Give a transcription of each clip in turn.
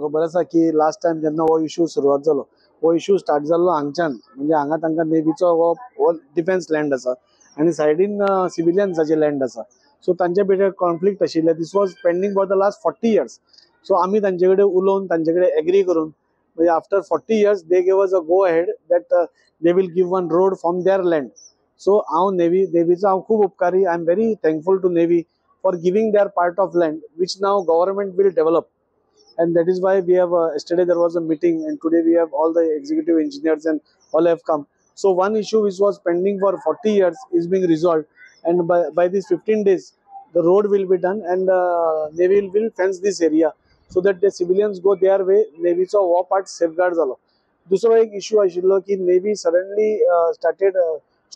खबर आसा की लास्ट टाइम जेन्ना हो इश्यू सुरवात जालो, हो इश्यू स्टार्ट जाल्लो हांगच्यान, म्हणजे हांगा तांकां नेव्हीचो हो डिफेन्स लँड आसा आनी सायडीन सिव्हिलियन्साचे लँड आसा. सो तांचे भितर कॉन्फ्लिक्ट आशिल्ले. This was pending for the last 40 years. So आमी तांचे कडेन उलोवन तांचे कडेन एग्री करून म्हणजे after 40 years they give us a go ahead that they will give one road from their land. So हांव नेव्हीचो हांव खूब उपकारी. I am very thankful to navy for giving their part of land which now government will develop, and that is why we have yesterday there was a meeting and today we have all the executive engineers and all have come. So one issue which was pending for 40 years is being resolved, and by these 15 days the road will be done, and Navy will fence this area so that the civilians go their way. Navy so war part safeguard zalo. दूसरो एक issue आशिल्लो की Navy suddenly started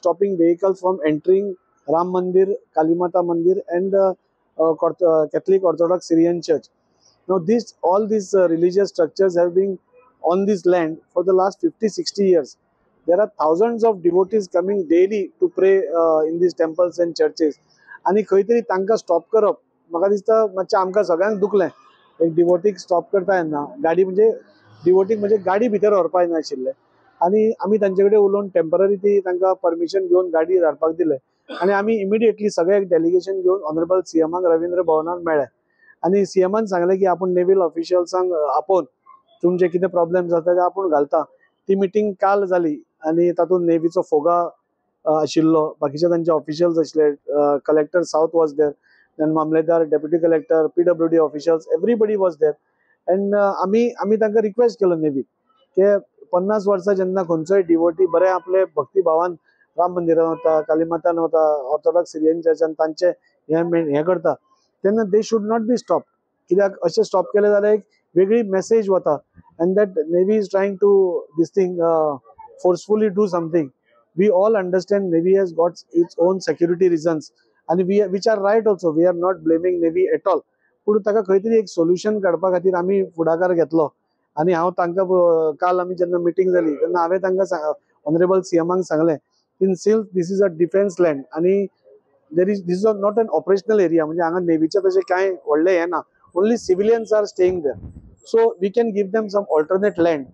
stopping vehicles from entering Ram Mandir, Kalimata Mandir, and Catholic Orthodox Syrian Church. Now, all these religious structures have been on this land for the last 50-60 years. There are thousands of devotees coming daily to pray in these temples and churches. आणि खंय तरी तांकां stop करप म्हाका दिसता मातशें आमकां सगळ्यांक दुखलें. एक डिवोटीक स्टॉप करता येन्ना गाडी म्हणजे डिवोटीक म्हणजे गाडी भितर व्हरपाक नाशिल्लें. आनी आमी तांचे कडेन उलोवन टेम्पररी ती तांकां परमिशन घेवन गाडी धाडपाक दिले. आणि आम्ही इमिडिएटली सगळे एक डेलिगेशन घेऊन ऑनरेबल सीएमाक रवींद्र भवनात मेळ्ळे आणि सीएमान सांगले की आपण नेव्हल ऑफिशियल्सांक आपोवन तुमचे कितें प्रॉब्लेम जाता ते आपण घालता. ती मिटींग काल जाली आणि तातूंत नेव्हीचो फोगा आशिल्लो, बाकीचे तांचे ऑफिशियल्स आशिल्ले, collector south was there, then मामलेदार, deputy collector, PWD officials, everybody was there. And आमी तांकां रिक्वेस्ट केलो नेव्हीक की 50 वर्सां जेन्ना खंयचोय डिवोटी बरे आपले भक्तिभावान राम मंदिरान वता, कालीमातान वता, ऑर्थोडॉक्स सिरियन चर्चान तांचे हे करता तेन्ना they should not be stop. कित्याक अशें स्टॉप केले जाल्यार एक वेगळी मेसेज वता, and that navy is trying to this thing forcefully do something. We all understand navy has got its own security reasons आनी which are right also. We are not blaming navy at all. पूण ताका खंय तरी एक solution काडपा खातीर आमी फुडाकार घेतलो. आनी हांव तांकां काल आमी जेन्ना मिटींग जाली तेन्ना हांवें तांकां ऑनरेबल सीएमाक सांगलें since this is a defence land आणि this is not an operational area. म्हणजे हांगा नेव्हीचे तशें कांय व्हडलें हें ना. Only civilians are staying there. So we can give them some alternate land,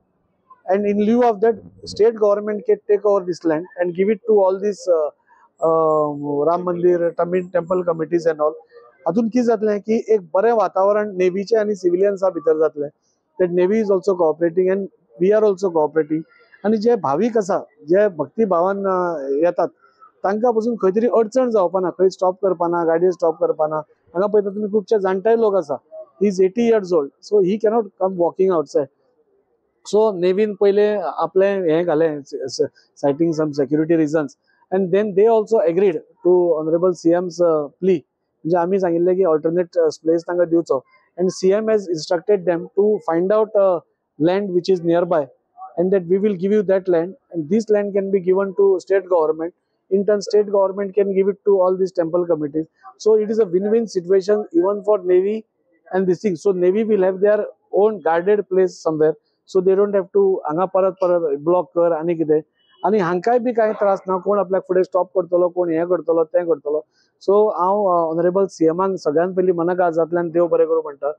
and in lieu of that state government can take over this land and give it to all these Ram Mandir, temple committees and all. हातून कितें जातलें की एक बरें वातावरण नेव्हीचे आनी सिव्हिलियन्सा भितर जातलें. That navy is also cooperating and we are also cooperating. आणि जे भावीक आसा जे भक्तिभावान येतात तांकां पासून खंय तरी अडचण जावपाना, खंय स्टॉप करपाना, गाडी स्टॉप करपाना. हांगा पळयता तुमी खुबशे जाणटे लोक आसा. He is 80 years old, so he cannot come walking outside. So नेव्हीन पहिले आपले हे घालें citing some security reasons and then they also agreed to honourable CM's plea. म्हणजे आमी सांगिल्लें की ऑल्टरनेट प्लेस तांकां दिवचो. And CM has instructed them to find out land which is nearby, and that we will give you that land, and this land can be given to state government. In turn state government can give it to all these temple committees. So it is a win-win situation even for Navy and this thing. So Navy will have their own guarded place somewhere, so they don't have to हांगा परत block कर आनी कितें. आनी हांकांय बी कांय त्रास ना. कोण आपल्याक फुडें स्टॉप करतलो, कोण हे करतलो तें करतलो. सो हांव ऑनरेबल सीएमाक सगळ्यान पयलीं मनाकाळजांतल्यान देव बरें करूं म्हणटा.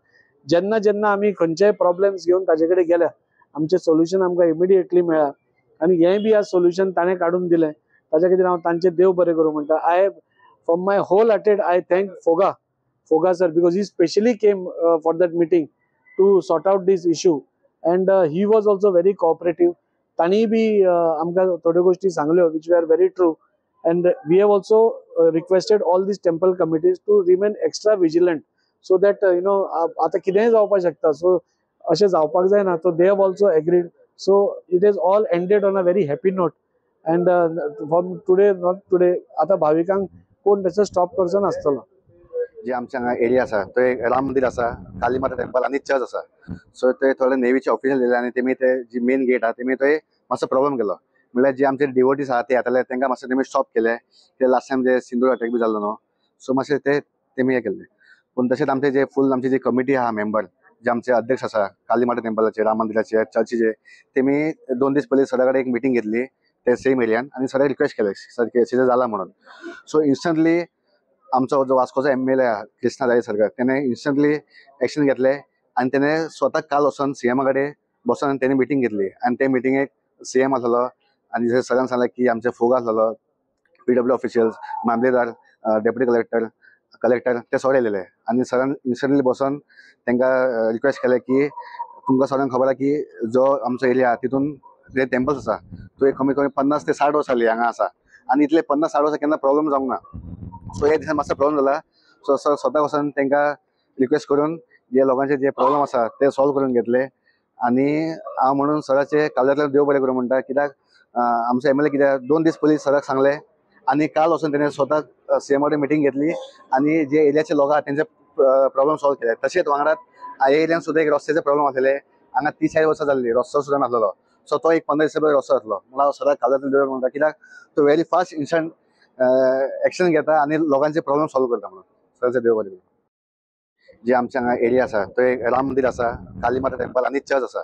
जेन्ना जेन्ना आमी खंयचेय प्रॉब्लेम्स घेवन ताजे कडेन गेल्या आमचे सोल्युशन आमकां इमिडिएटली मेळ्ळा आनी हेंय बी आज सोल्युशन ताणें काडून दिलें. ताच्या खातीर हांव तांचे देव बरें करूं म्हणटा. I from my wholehearted I thank फोगा sir, because he specially came for that meeting to sort out this issue, and he was also very cooperative. तांणी बी आमकां थोड्यो गोश्टी सांगल्यो which were very true. And we have also requested all this temple committees to remain extra vigilant, so that आतां कितेंय जावपाक शकता. सो अशें जावपाक जायना. So they have also agreed. So it is all ended on a very happy note. And from today not today आता भाविकांक कोण तसो स्टॉप करचो नासतलो. जे आमच्या हांगा एरिया आसा तो एक राम मंदिर आसा, कालीमाता टेम्पल आनी चर्च आसा. सो ते थोडे नेव्हीचे ऑफिशियल येयले आनी तेमी ते जी मेन गेट आहा तेमी थंय मातसो प्रॉब्लेम केलो. म्हणल्यार जे आमचे डिवोटीज आहा ते येताले तांकां मातशें तेमी स्टॉप केले. ते लास्ट टायम जे सिंदूर अटॅक बी जाल्लो न्हू, सो मातशें ते तेमी हे केल्ले. पूण तशेंच आमचे जे फूल आमची जी कमिटी आहा मेंबर, जे आमचे अध्यक्ष आसा कालीमाता टेम्पलाचे, राम मंदिराचे, चर्चीचे, तेमी 2 दीस पयलीं सरा कडेन एक मिटींग घेतली ते सेम एरियान आनी सगळे रिक्वेस्ट केले सारके अशें जाला म्हणून. सो इन्स्टंटली आमचो जो वास्कोचो MLA कृष्णा दाई सरकार तेणे इन्स्टंटली एक्शन घेतले आणि त्याने स्वतः काल वचून सीएमा कडेन बसून त्यांनी मिटींग घेतली आणि त्या मिटिंगेक सीएम आसलो आणि जे सगळ्यांना सांगला की आमचे फोग आसलो PW ऑफिशियल्स, मामलेदार, डेप्युटी कलेक्टर ते सगळे येयलेले आणि सगळ्यांनी इन्स्टंटली बसून तांकां रिक्वेस्ट केले की तुमकां सगळ्यांक खबर आसा की जो आमचो एरिया तितून जे टेम्पल्स आसा तो एक कमी 50 ते 60 वर्सां जाली हांगा आसा आणि इतले 50-60 वर्सां केन्ना प्रॉब्लेम जावंक ना. सो हे दिसान मातसो प्रॉब्लेम जाला. सो स्वता वचून तांकां रिक्वेस्ट करून जे लोकांचे जे प्रॉब्लेम आसा ते सॉल्व करून घेतले आणि हांव म्हणून सराचे काळजांतल्यान देव बरें करूं म्हणटा कित्याक आमचे MLA कित्याक 2 दीस पयलीं सराक सांगले आणि काल वचून ताणें स्वता सीएम कडेन मिटींग घेतली आणि जे एरियाचे लोक आहा तेंचे प्रॉब्लेम सॉल्व केले. तशेंच वांगडात ह्या एरियान सुद्दां एक रस्त्याचे प्रॉब्लेम आसलेले हांगा 30-40 वर्सां जाल्ली रस्तो सुद्दां नासलेलो. सो तो एक 15 दिसा रस्तो जातलो म्हणून हांव सदांच काळजांतल्यान देव म्हणटा कित्याक तो व्हेरी फास्ट इन्स्टंट एक्शन घेता आणि लोकांचे प्रॉब्लेम सॉल्व करता म्हणून सराचे देव बरें करूं. जे आमच्या हांगा एरिया आसा तो एक राम मंदिर आसा, काली माता टेम्पल आणि चर्च आसा.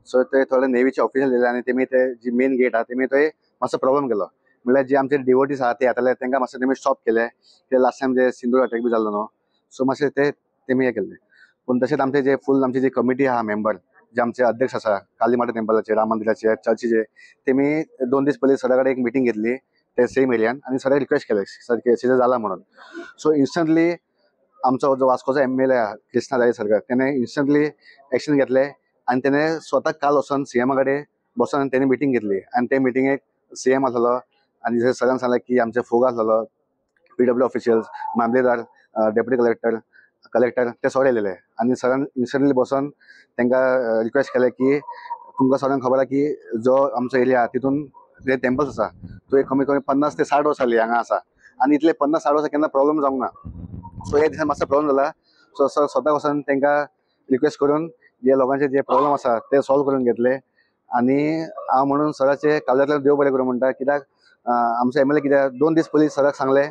सो ते थोडे नेवीचे ऑफिशियल येयले आणि तेमी ते जी मेन गेट आहा तेमी थंय मातसो प्रॉब्लेम केलो. म्हणल्यार जे आमचे डिवोटीज आहा ते येताले तांकां मातशें तेमी स्टॉप केले. ते लास्ट टायम जे सिंदूर अटॅक बी जाल्लो न्हू सो मातशें ते तेमी हे केल्ले. पूण तशेंच आमचे जे फूल आमची जी कमिटी आहा मेंबर जे आमचे अध्यक्ष आसा काली माता टेम्पलाचे, राम मंदिराचे, चर्चीचे तेमी 2 दीस पयलीं सरा कडेन एक मिटींग घेतली ते सेम एरियान आणि सराक रिक्वेस्ट केले सर केसीस जाला म्हणून. सो इन्स्टंटली आमचो जो वास्कोचो MLA आहा कृष्णा राय सरकार त्याने इन्स्टंटली एक्शन घेतले आणि त्याने स्वतः काल वचून सीएमा कडेन बसून त्यांनी मिटींग घेतली आणि त्या मिटिंगेक सीएम आसलो आणि जे सगळ्यांना सांगला की आमचे फोग आसलो PW ऑफिशियल्स, मामलेदार, डेप्युटी कलेक्टर ते सगळे येयलेले आणि सगळ्यांनी इन्स्टंटली बसून तांकां रिक्वेस्ट केले की तुमकां सगळ्यांक खबर आसा की जो आमचो एरिया तितून जे टेम्पल्स आसा तो एक कमी 50 ते 60 वर्सां जाली हांगा आसा आणि इतले 50-60 वर्सां केन्ना प्रॉब्लेम जावंक ना. सो हे दिसान मातसो प्रॉब्लेम जाला. सो स्वता वचून तांकां रिक्वेस्ट करून जे लोकांचे जे प्रॉब्लेम आसा ते सॉल्व करून घेतले आणि हांव म्हणून सराचे काळजांतल्यान देव बरें करूं म्हणटा कित्याक आमचे MLA कित्याक 2 दीस पयलीं सराक सांगले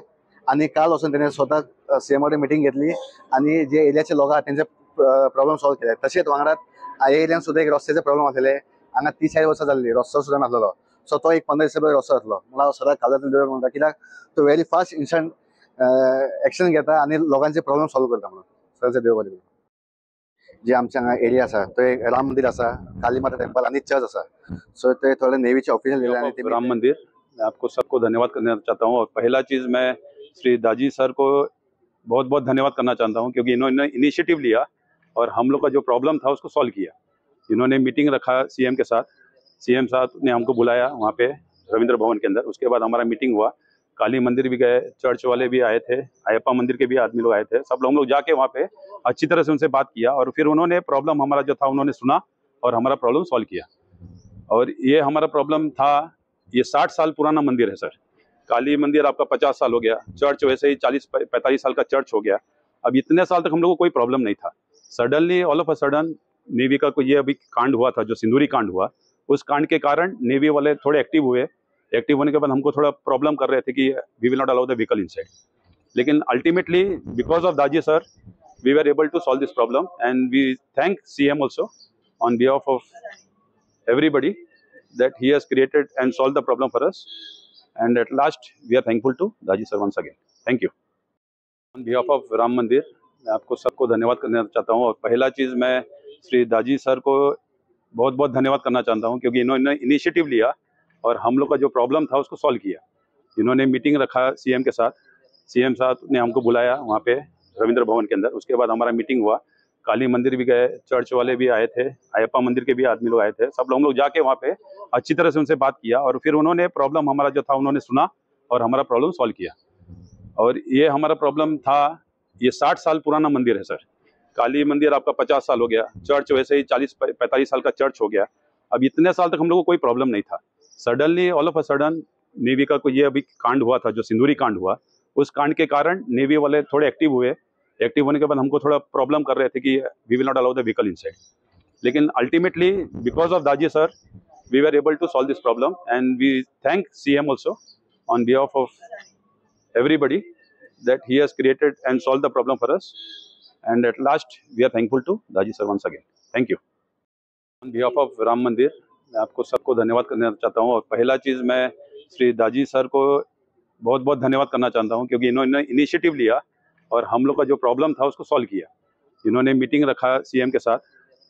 आणि काल वचून ताणें स्वता सीएम कडेन मिटींग घेतली आणि जे एरियाचे लोक आहा तेंचे प्रॉब्लेम सॉल्व केले. तशेंच वांगडात ह्या एरियान सुद्दां एक रस्त्याचे प्रॉब्लेम आसलेले हांगा 30-40 वर्सां जाल्ली रस्तो सुद्दां नासलेलो. सो तो एक 15 दिसा रस्तो जातलो म्हणून हांव सदांच काळजांतल्यान देव म्हणटा कित्याक तो व्हेरी फास्ट इन्स्टंट एक्शन घेता आणि लोकांचे प्रॉब्लेम सॉल्व करता म्हणून सराचे देव बरें करूं. जे आमच्या हांगा एरिया आसा तो एक राम मंदिर आसा, काली माता टेम्पल आणि चर्च आसा. सो ते थोडे नेवीचे ऑफिशियल येयले आणि ते राम मंदिर, मैं आपको सबको धन्यवाद करना चाहता हूँ। और पहला चीज़ मैं श्री दाजी सर को बहुत बहुत धन्यवाद करना चाहता हूँ क्योंकि इन्होंने इनिशिएटिव लिया और हम लोग का जो प्रॉब्लम था उसको सॉल्व किया। इन्होंने मीटिंग रखा सीएम के साथ, सीएम साहब ने हमको बुलाया वहाँ पे रविंद्र भवन के अंदर। उसके बाद हमारा मीटिंग हुआ, काली मंदिर भी गए, चर्च वाले भी आए थे, अयप्पा मंदिर के भी आदमी लोग आए थे, सब लोग जाके वहाँ पे अच्छी तरह से उनसे बात किया और फिर उन्होंने प्रॉब्लम हमारा जो था उन्होंने सुना और हमारा प्रॉब्लम सॉल्व किया। और ये हमारा प्रॉब्लम था, ये 60 साल पुराना मंदिर है सर। काली मंदिर आपका 50 साल हो गया, चर्च वैसे ही 40-45 साल का चर्च हो गया। अब इतने साल तक हम लोग को कोई प्रॉब्लम नहीं था। Suddenly all of a sudden navy का कोई ये अभी कांड हुआ था, जो सिंदूरी कांड हुआ, उस कांड के कारण नेवी वाले थोड़े एक्टिव हुए। एक्टिव होने के बाद हमको थोड़ा प्रॉब्लम कर रहे थे कि we will not allow the vehicle inside. लेकिन ultimately because of Daji sir we were able to solve this problem and we thank CM also on behalf of everybody that he has created and solved the problem for us, and at last we are thankful to Daji sir once again. Thank you. On behalf of Ram Mandir, मैं आपको सबको धन्यवाद करना चाहता हूँ। और पहला चीज़ मैं श्री दाजी सर को बहुत बहुत धन्यवाद करना चाहता हूँ क्योंकि इन्होंने इनिशिएटिव लिया और हम लोग का जो प्रॉब्लम था उसको सॉल्व किया। इन्होंने मीटिंग रखा सीएम के साथ, सीएम साहब ने हमको बुलाया वहाँ पे रविंद्र भवन के अंदर। उसके बाद हमारा मीटिंग हुआ, काली मंदिर भी गए, चर्च वाले भी आए थे, अयप्पा मंदिर के भी आदमी लोग आए थे, सब लोग जाके वहाँ पे अच्छी तरह से उनसे बात किया और फिर उन्होंने प्रॉब्लम हमारा जो था उन्होंने सुना और हमारा प्रॉब्लम सॉल्व किया। और ये हमारा प्रॉब्लम था, ये 60 साल पुराना मंदिर है सर। काली मंदिर आपका 50 साल हो गया, चर्च वैसे ही 40-45 साल का चर्च हो गया। अब इतने साल तक हम लोग को कोई प्रॉब्लम नहीं था। Suddenly all of a sudden navy का कोई ये अभी कांड हुआ था, जो सिंदूरी कांड हुआ, उस कांड के कारण नेवी वाले थोड़े एक्टिव हुए। एक्टिव होने के बाद हमको थोड़ा प्रॉब्लम कर रहे थे कि we will not allow the vehicle inside. लेकिन ultimately because of Daji sir we were able to solve this problem and we thank CM also on behalf of everybody that he has created and solved the problem for us, and at last we are thankful to Daji sir once again. Thank you. On behalf of Ram Mandir, मैं आपको सबको धन्यवाद करना चाहता हूँ। और पहला चीज़ मैं श्री दाजी सर को बहुत बहुत धन्यवाद करना चाहता हूँ क्योंकि इन्होंने इनिशिएटिव लिया और हम लोग का जो प्रॉब्लम था उसको सॉल्व किया। इन्होंने मीटिंग रखा सीएम के साथ।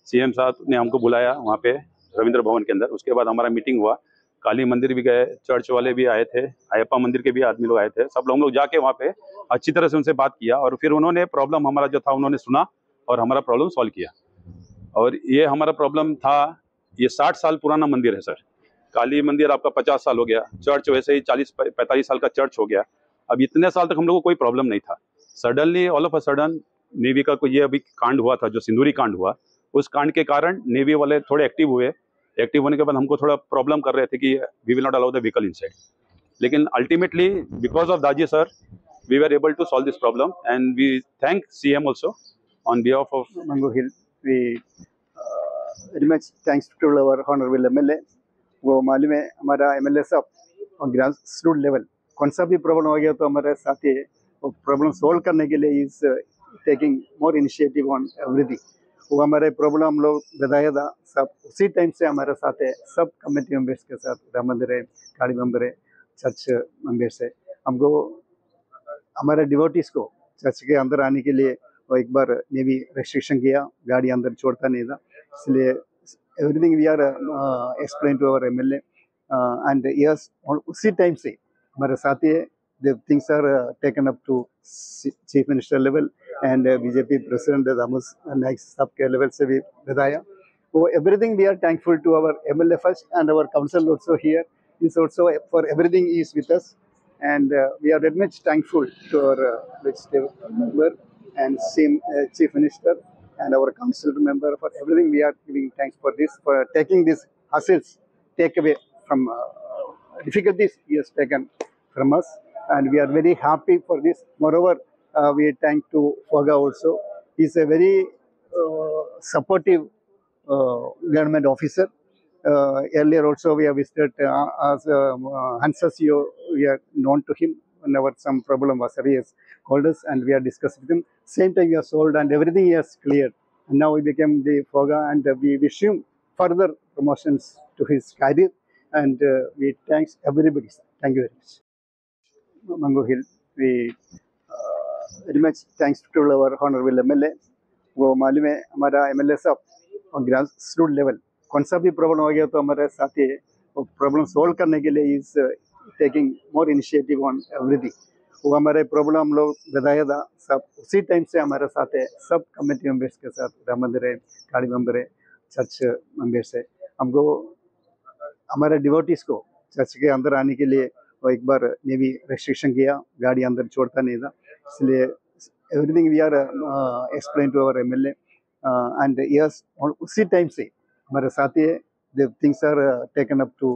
सीएम साहब ने हमको बुलाया वहाँ पे रविंद्र भवन के अंदर। उसके बाद हमारा मीटिंग हुआ, काली मंदिर भी गए, चर्च वाले भी आए थे, अयप्पा मंदिर के भी आदमी लोग आए थे। सब लोग जाके वहाँ पे अच्छी तरह से उनसे बात किया और फिर उन्होंने प्रॉब्लम हमारा जो था उन्होंने सुना और हमारा प्रॉब्लम सॉल्व किया। और ये हमारा प्रॉब्लम था, ये 60 साल पुराना मंदिर है सर। काली मंदिर आपका 50 साल हो गया, चर्च वैसे ही 40-45 साल का चर्च हो गया। अब इतने साल तक हम लोग को कोई प्रॉब्लम नहीं था। Suddenly all of a sudden navy का कोई ये अभी कांड हुआ था, जो सिंदूरी कांड हुआ, उस कांड के कारण नेवी वाले थोड़े एक्टिव हुए। एक्टिव होने के बाद हमको थोड़ा प्रॉब्लम कर रहे थे कि we will not allow the vehicle inside. लेकिन ultimately because of Daji sir we were able to solve this problem and we thank CM also on behalf of Mango Hill. We very much thanks to our honorable MLA. वो मालूम है हमारा MLA साहब और grass route level कौन सा भी problem हो गया तो हमारे साथ ही वो प्रॉब्लम सोल्व करने के लिए is taking more initiative on everything. वो हमारे प्रॉब्लम हम लोग बताया था सब उसी टाइम से हमारे साथ है, सब कमेटी मेंबर्स के साथ, राम मंदिर है, गाड़ी मेंबर है, चर्च मेंबर्स है। हमको हमारे डिवोटीज को चर्च के अंदर आने के लिए वो एक बार नेवी रेस्ट्रिक्शन किया, गाड़ी अंदर छोड़ता नहीं था, इसलिए everything we are explain to our MLA and yes उसी टाइम से हमारे साथ ही the things are taken up to chief minister level and BJP president Damus Naik sab ke level se bhi बताया। So everything we are thankful to our MLA first and our council also here is also for everything is with us, and we are very much thankful to our legislative member and same chief minister and our council member for everything. We are giving thanks for this, for taking this hassles take away from difficulties he has taken from us, and we are very happy for this. Moreover, we thank to Foga also. He is a very supportive government officer. Earlier also we have visited as Hansa CEO, we are known to him whenever some problem was he has called us and we are discussed with him. Same time we are solved and everything he has cleared. And now he became the Foga, and we wish him further promotions to his career, and we thanks everybody. Thank you very much. Mango Hill, we very much thanks to our honorable MLA. वो मालूम है हमारा MLA साहब और grass route level कौन सा भी problem हो गया तो हमारे साथ ही वो प्रॉब्लम सोल्व करने के लिए is taking more initiative on everything. वो हमारे प्रॉब्लम हम लोग बताया था सब उसी टाइम से हमारे साथ है, सब कमेटी मेंबर्स के साथ, राम मंदिर है, गाड़ी मेंबर है, चर्च मेंबर्स है। हमको हमारे डिवोटीज को चर्च के अंदर आने के लिए वो एक बार नेवी रेस्ट्रिक्शन किया, गाड़ी अंदर छोड़ता नहीं था, इसलिए everything we are explain to our MLA and yes उसी टाइम से हमारे साथ ही the things are taken up to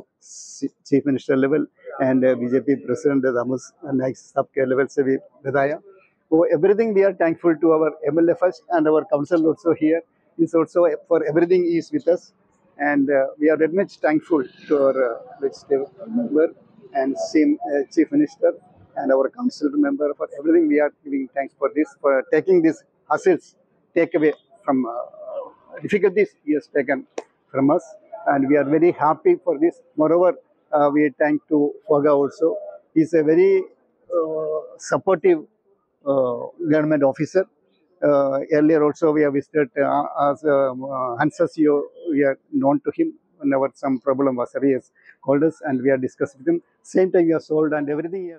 chief minister level and BJP president Damus Naik sab ke level se bhi बताया। So everything we are thankful to our MLA first and our council also here is also for everything is with us, and we are very much thankful to our legislative member and same chief minister and our council member for everything. We are giving thanks for this, for taking this hassles take away from difficulties he has taken from us, and we are very happy for this. Moreover, we thank to Foga also. He is a very supportive government officer. Earlier also we have visited as Hansa CEO, we are known to him whenever some problem was he has called us and we are discussed with him. Same time we are solved and everything.